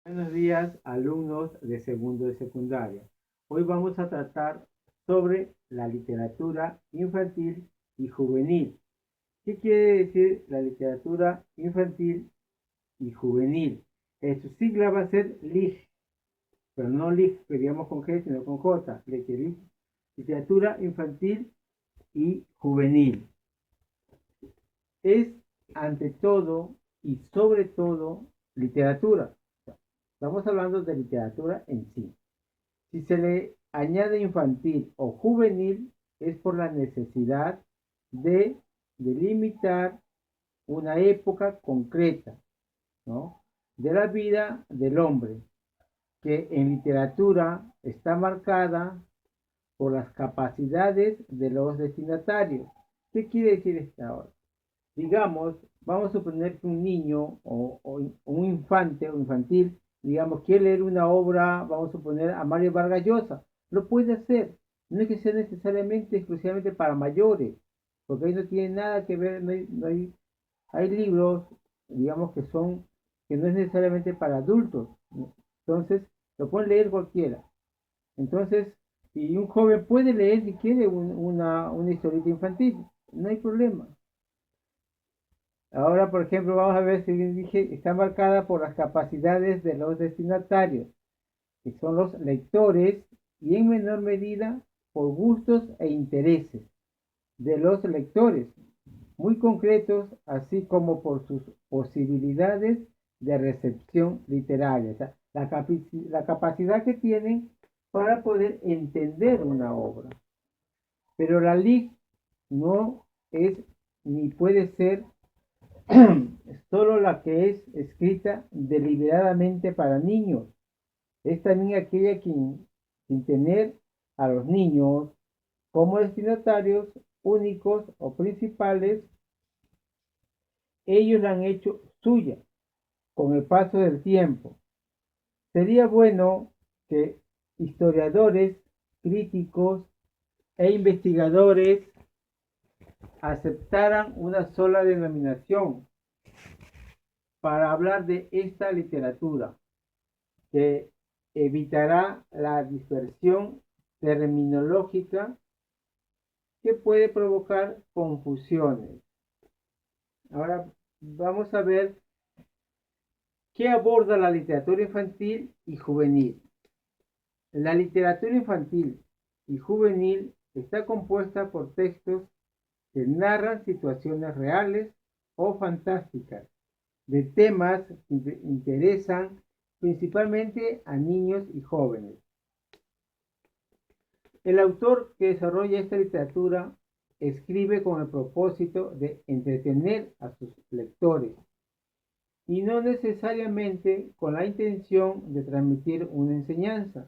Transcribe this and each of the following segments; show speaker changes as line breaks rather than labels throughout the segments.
Buenos días, alumnos de segundo de secundaria. Hoy vamos a tratar sobre la literatura infantil y juvenil. ¿Qué quiere decir la literatura infantil y juvenil? Su sigla va a ser LIG, pero no LIG, queríamos con G, sino con J. Literatura infantil y juvenil. Es ante todo y sobre todo literatura. Estamos hablando de literatura en sí. Si se le añade infantil o juvenil, es por la necesidad de delimitar una época concreta, ¿no?, de la vida del hombre, que en literatura está marcada por las capacidades de los destinatarios. ¿Qué quiere decir esto ahora? Digamos, vamos a suponer que un niño o un infante o infantil, digamos, quiere leer una obra, vamos a suponer a Mario Vargas Llosa, lo puede hacer. No es que sea necesariamente exclusivamente para mayores, porque ahí no tiene nada que ver, hay libros, digamos, que no es necesariamente para adultos. Entonces, lo puede leer cualquiera. Entonces, si un joven puede leer si quiere una historieta infantil, no hay problema. Ahora, por ejemplo, vamos a ver si dije, está marcada por las capacidades de los destinatarios, que son los lectores, y en menor medida por gustos e intereses de los lectores, muy concretos, así como por sus posibilidades de recepción literaria, o sea, la capacidad que tienen para poder entender una obra. Pero la LIC no es ni puede ser solo la que es escrita deliberadamente para niños. Es también aquella que, sin tener a los niños como destinatarios únicos o principales, ellos la han hecho suya con el paso del tiempo. Sería bueno que historiadores, críticos e investigadores aceptaran una sola denominación para hablar de esta literatura, que evitará la dispersión terminológica que puede provocar confusiones. Ahora vamos a ver qué aborda la literatura infantil y juvenil. La literatura infantil y juvenil está compuesta por textos que narran situaciones reales o fantásticas de temas que interesan principalmente a niños y jóvenes. El autor que desarrolla esta literatura escribe con el propósito de entretener a sus lectores y no necesariamente con la intención de transmitir una enseñanza.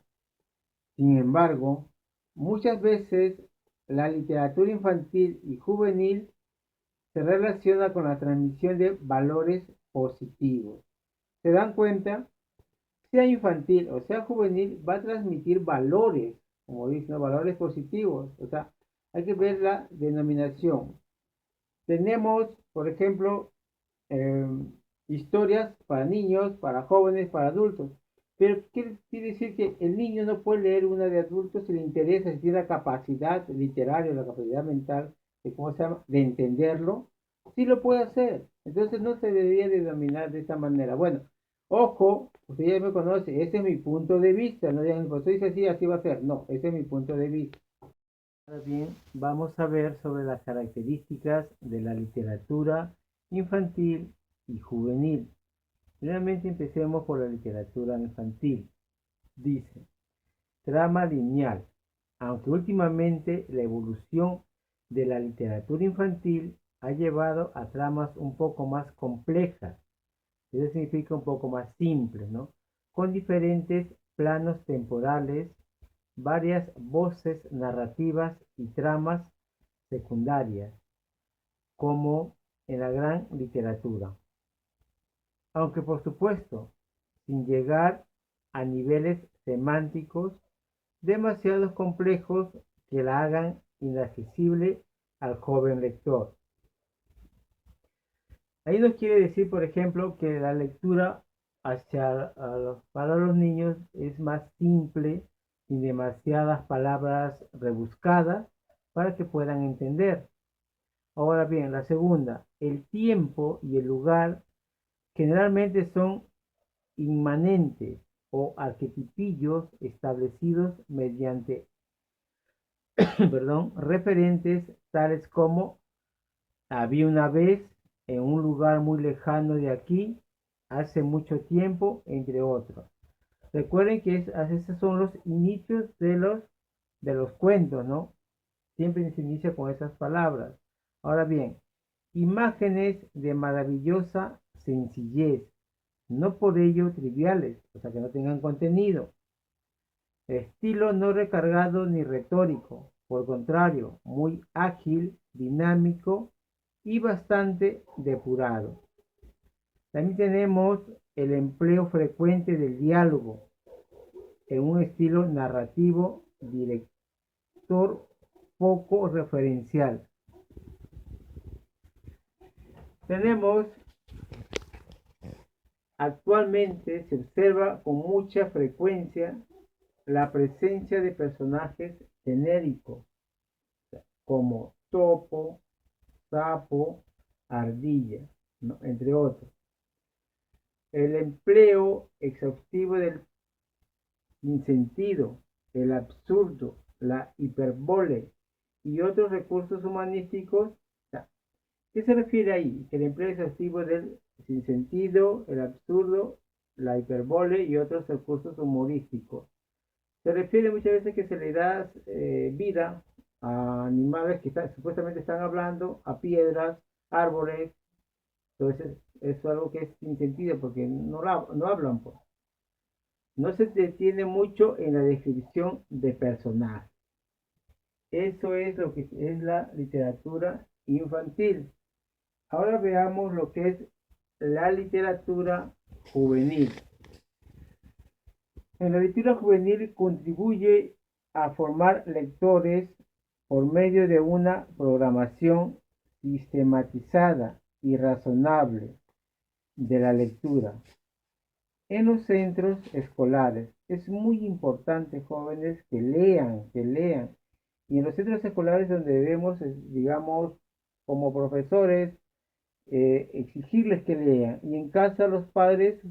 Sin embargo, muchas veces la literatura infantil y juvenil se relaciona con la transmisión de valores positivos. ¿Se dan cuenta? Sea infantil o sea juvenil, va a transmitir valores, como dicen, valores positivos. O sea, hay que ver la denominación. Tenemos, por ejemplo, eh, historias para niños, para jóvenes, para adultos. Pero quiere decir que el niño no puede leer una de adultos si le interesa, si tiene la capacidad literaria, la capacidad mental de, ¿cómo se llama?, de entenderlo, sí lo puede hacer. Entonces no se debería denominar de esta manera. Bueno, ojo, usted ya me conoce, ese es mi punto de vista. No digan, pues dice así, así va a ser. No, ese es mi punto de vista. Ahora bien, vamos a ver sobre las características de la literatura infantil y juvenil. Primeramente empecemos por la literatura infantil. Dice, trama lineal. Aunque últimamente la evolución de la literatura infantil ha llevado a tramas un poco más complejas, eso significa un poco más simples, ¿no? Con diferentes planos temporales, varias voces narrativas y tramas secundarias, como en la gran literatura. Aunque por supuesto, sin llegar a niveles semánticos demasiado complejos que la hagan inaccesible al joven lector. Ahí nos quiere decir, por ejemplo, que la lectura para los niños es más simple, sin demasiadas palabras rebuscadas, para que puedan entender. Ahora bien, la segunda, el tiempo y el lugar generalmente son inmanentes o arquetipillos establecidos mediante perdón, referentes tales como había una vez en un lugar muy lejano de aquí, hace mucho tiempo, entre otros. Recuerden que esos son los inicios de los cuentos, ¿no? Siempre se inicia con esas palabras. Ahora bien, imágenes de maravillosa sencillez, no por ello triviales, o sea que no tengan contenido. Estilo no recargado ni retórico, por contrario, muy ágil, dinámico y bastante depurado. También tenemos el empleo frecuente del diálogo en un estilo narrativo director poco referencial. Tenemos actualmente se observa con mucha frecuencia la presencia de personajes genéricos como topo, sapo, ardilla, ¿no? Entre otros. El empleo exhaustivo del insentido, el absurdo, la hiperbole y otros recursos humanísticos. ¿Qué se refiere ahí? El empleo exhaustivo del sinsentido, el absurdo, la hiperbole y otros recursos humorísticos. Se refiere muchas veces que se le da vida a animales que supuestamente están hablando, a piedras, árboles. Entonces, es algo que es sin sentido porque no hablan. Pues. No se detiene mucho en la descripción de personajes. Eso es lo que es la literatura infantil. Ahora veamos lo que es la literatura juvenil. En la literatura juvenil contribuye a formar lectores por medio de una programación sistematizada y razonable de la lectura. En los centros escolares es muy importante, jóvenes, que lean. Y en los centros escolares donde debemos, digamos, como profesores, exigirles que lean. Y en casa los padres,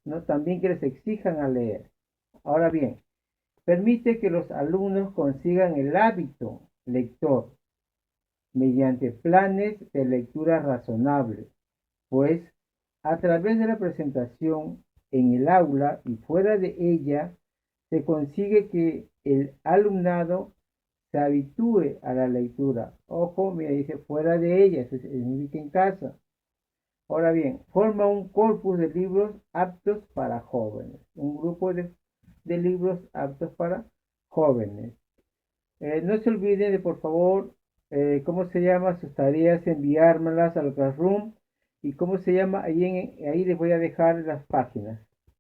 ¿no? También que les exijan a leer. Ahora bien, permite que los alumnos consigan el hábito lector mediante planes de lectura razonables, pues a través de la presentación en el aula y fuera de ella se consigue que el alumnado se habitúe a la lectura. Ojo, mira, dice fuera de ella, eso significa en casa. Ahora bien, forma un corpus de libros aptos para jóvenes, un grupo de libros aptos para jóvenes. No se olviden de, por favor, cómo se llama sus tareas, enviármelas al Classroom y cómo se llama, ahí les voy a dejar las páginas.